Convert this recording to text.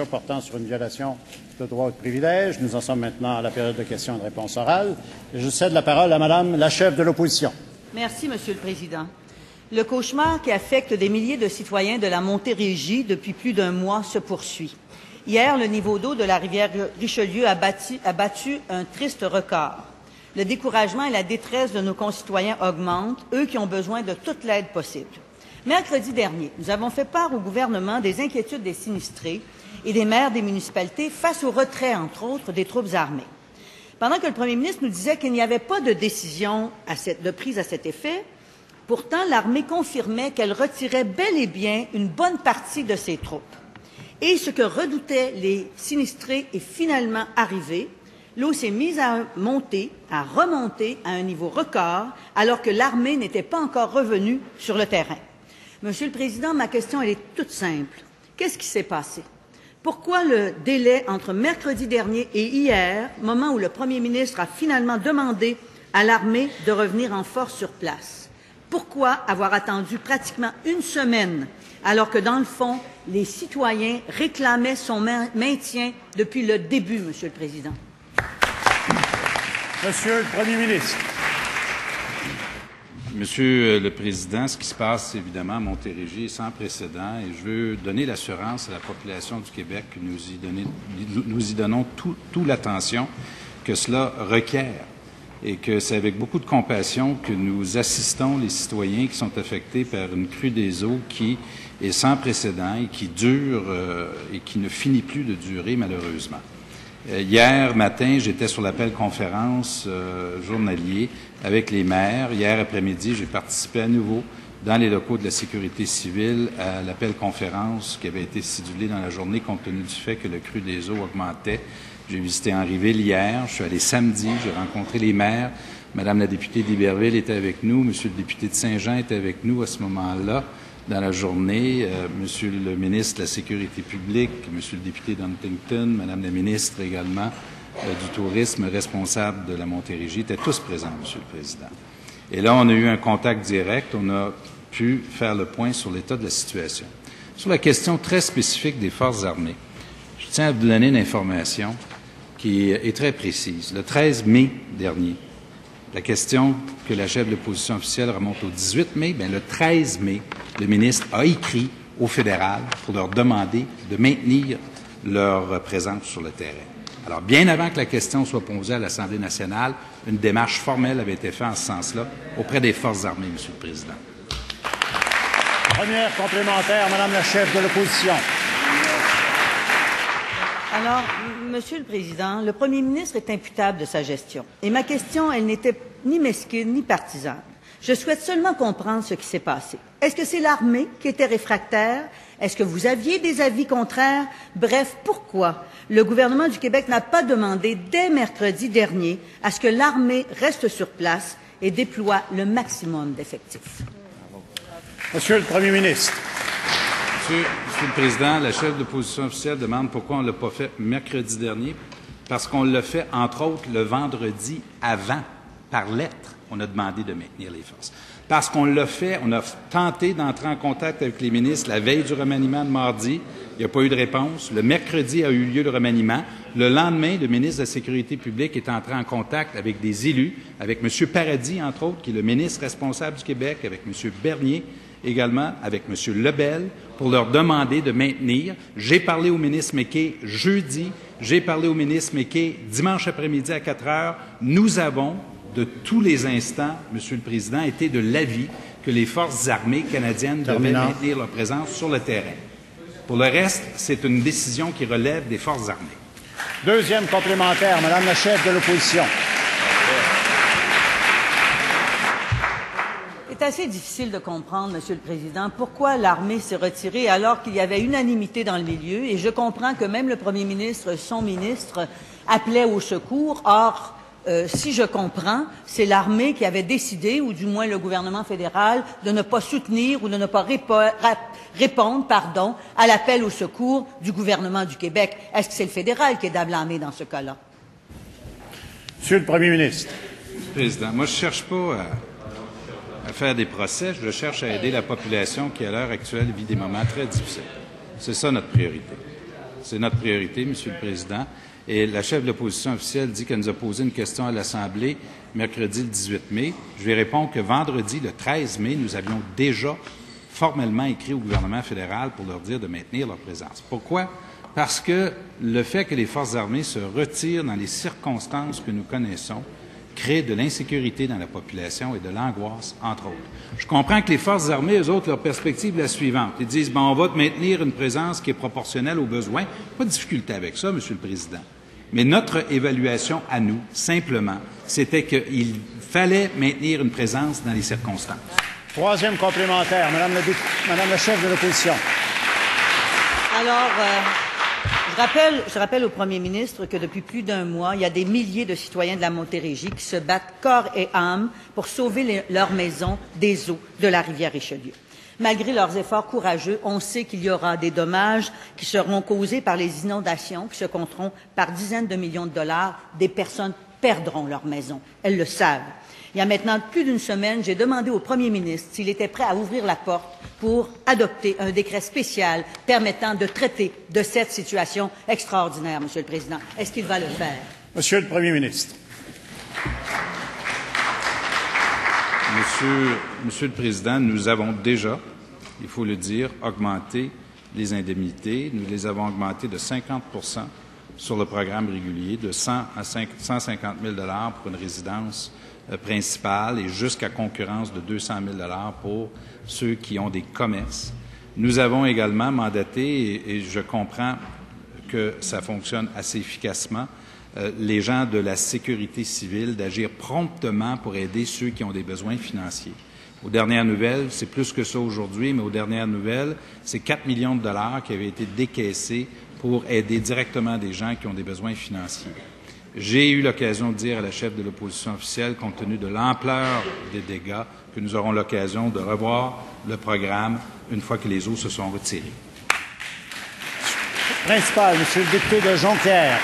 Portant sur une violation de droit ou de privilège. Nous en sommes maintenant à la période de questions et de réponses orales. Je cède la parole à Madame la chef de l'opposition. Merci, Monsieur le Président. Le cauchemar qui affecte des milliers de citoyens de la Montérégie depuis plus d'un mois se poursuit. Hier, le niveau d'eau de la rivière Richelieu a battu un triste record. Le découragement et la détresse de nos concitoyens augmentent, eux qui ont besoin de toute l'aide possible. Mercredi dernier, nous avons fait part au gouvernement des inquiétudes des sinistrés et des maires des municipalités face au retrait, entre autres, des troupes armées. Pendant que le premier ministre nous disait qu'il n'y avait pas de décision prise à cet effet, pourtant l'armée confirmait qu'elle retirait bel et bien une bonne partie de ses troupes. Et ce que redoutaient les sinistrés est finalement arrivé. L'eau s'est mise à remonter à un niveau record, alors que l'armée n'était pas encore revenue sur le terrain. Monsieur le Président, ma question elle est toute simple. Qu'est-ce qui s'est passé? Pourquoi le délai entre mercredi dernier et hier, moment où le premier ministre a finalement demandé à l'armée de revenir en force sur place? Pourquoi avoir attendu pratiquement une semaine, alors que, dans le fond, les citoyens réclamaient son maintien depuis le début, Monsieur le Président? Monsieur le Premier ministre. Monsieur le Président, ce qui se passe évidemment à Montérégie est sans précédent et je veux donner l'assurance à la population du Québec que nous y donnons toute l'attention que cela requiert et que c'est avec beaucoup de compassion que nous assistons les citoyens qui sont affectés par une crue des eaux qui est sans précédent et qui dure et qui ne finit plus de durer malheureusement. Hier matin, j'étais sur l'appel conférence journalier avec les maires. Hier après-midi, j'ai participé à nouveau dans les locaux de la sécurité civile à l'appel conférence qui avait été cédulé dans la journée compte tenu du fait que le cru des eaux augmentait. J'ai visité Henryville hier, je suis allé samedi, j'ai rencontré les maires. Madame la députée d'Iberville était avec nous, Monsieur le député de Saint-Jean était avec nous à ce moment-là. Dans la journée, Monsieur le ministre de la Sécurité publique, Monsieur le député d'Huntington, Madame la ministre également du Tourisme, responsable de la Montérégie, étaient tous présents, Monsieur le Président. Et là, on a eu un contact direct, on a pu faire le point sur l'état de la situation. Sur la question très spécifique des forces armées, je tiens à vous donner une information qui est très précise. Le 13 mai dernier, la question que la chef de l'opposition officielle remonte au 18 mai, bien, le 13 mai, le ministre a écrit au fédéral pour leur demander de maintenir leur présence sur le terrain. Alors, bien avant que la question soit posée à l'Assemblée nationale, une démarche formelle avait été faite en ce sens-là auprès des forces armées, Monsieur le Président. Première complémentaire, Madame la chef de l'opposition. Alors, Monsieur le Président, le premier ministre est imputable de sa gestion. Et ma question, elle n'était ni mesquine ni partisane. Je souhaite seulement comprendre ce qui s'est passé. Est-ce que c'est l'armée qui était réfractaire? Est-ce que vous aviez des avis contraires? Bref, pourquoi le gouvernement du Québec n'a pas demandé dès mercredi dernier à ce que l'armée reste sur place et déploie le maximum d'effectifs? Monsieur le Premier ministre. Monsieur le Président, la chef de l'opposition officielle demande pourquoi on ne l'a pas fait mercredi dernier. Parce qu'on l'a fait, entre autres, le vendredi avant, par lettre. On a demandé de maintenir les forces. Parce qu'on l'a fait, on a tenté d'entrer en contact avec les ministres la veille du remaniement de mardi. Il n'y a pas eu de réponse. Le mercredi a eu lieu le remaniement. Le lendemain, le ministre de la Sécurité publique est entré en contact avec des élus, avec M. Paradis, entre autres, qui est le ministre responsable du Québec, avec M. Bernier, également avec M. Lebel, pour leur demander de maintenir. J'ai parlé au ministre McKay jeudi, j'ai parlé au ministre McKay dimanche après-midi à 4 heures. Nous avons, de tous les instants, Monsieur le Président, été de l'avis que les forces armées canadiennes devaient maintenir leur présence sur le terrain. Pour le reste, c'est une décision qui relève des forces armées. Deuxième complémentaire, Madame la chef de l'opposition. C'est assez difficile de comprendre, Monsieur le Président, pourquoi l'armée s'est retirée alors qu'il y avait unanimité dans le milieu. Et je comprends que même le Premier ministre, son ministre, appelait au secours. Or, si je comprends, c'est l'armée qui avait décidé, ou du moins le gouvernement fédéral, de ne pas soutenir ou de ne pas répondre à l'appel au secours du gouvernement du Québec. Est-ce que c'est le fédéral qui est à blâmer dans ce cas-là? Monsieur le Premier ministre. Monsieur le Président, moi, je ne cherche pas à faire des procès, je cherche à aider la population qui, à l'heure actuelle, vit des moments très difficiles. C'est ça notre priorité. C'est notre priorité, Monsieur le Président. Et la chef de l'opposition officielle dit qu'elle nous a posé une question à l'Assemblée mercredi le 18 mai. Je lui réponds que vendredi, le 13 mai, nous avions déjà formellement écrit au gouvernement fédéral pour leur dire de maintenir leur présence. Pourquoi? Parce que le fait que les forces armées se retirent dans les circonstances que nous connaissons crée de l'insécurité dans la population et de l'angoisse, entre autres. Je comprends que les forces armées, eux autres, leur perspective est la suivante. Ils disent, on va maintenir une présence qui est proportionnelle aux besoins. Pas de difficulté avec ça, Monsieur le Président. Mais notre évaluation à nous, simplement, c'était qu'il fallait maintenir une présence dans les circonstances. Troisième complémentaire, Madame la chef de l'opposition. Alors, je rappelle au premier ministre que depuis plus d'un mois, il y a des milliers de citoyens de la Montérégie qui se battent corps et âme pour sauver leur maison des eaux de la rivière Richelieu. Malgré leurs efforts courageux, on sait qu'il y aura des dommages qui seront causés par les inondations qui se compteront par dizaines de millions de dollars. Des personnes perdront leur maison. Elles le savent. Il y a maintenant plus d'une semaine, j'ai demandé au premier ministre s'il était prêt à ouvrir la porte pour adopter un décret spécial permettant de traiter de cette situation extraordinaire, Monsieur le Président. Est-ce qu'il va le faire? Monsieur le Premier ministre. Monsieur le Président, nous avons déjà, il faut le dire, augmenté les indemnités. Nous les avons augmentées de 50 sur le programme régulier, de 100 à 150 000 pour une résidence principale et jusqu'à concurrence de 200 000 pour ceux qui ont des commerces. Nous avons également mandaté, et je comprends que ça fonctionne assez efficacement, les gens de la sécurité civile d'agir promptement pour aider ceux qui ont des besoins financiers. Aux dernières nouvelles, c'est plus que ça aujourd'hui, mais aux dernières nouvelles, c'est 4 millions de dollars qui avaient été décaissés pour aider directement des gens qui ont des besoins financiers. J'ai eu l'occasion de dire à la chef de l'opposition officielle, compte tenu de l'ampleur des dégâts, que nous aurons l'occasion de revoir le programme une fois que les eaux se sont retirées. Principal, Monsieur le député de Jonquière.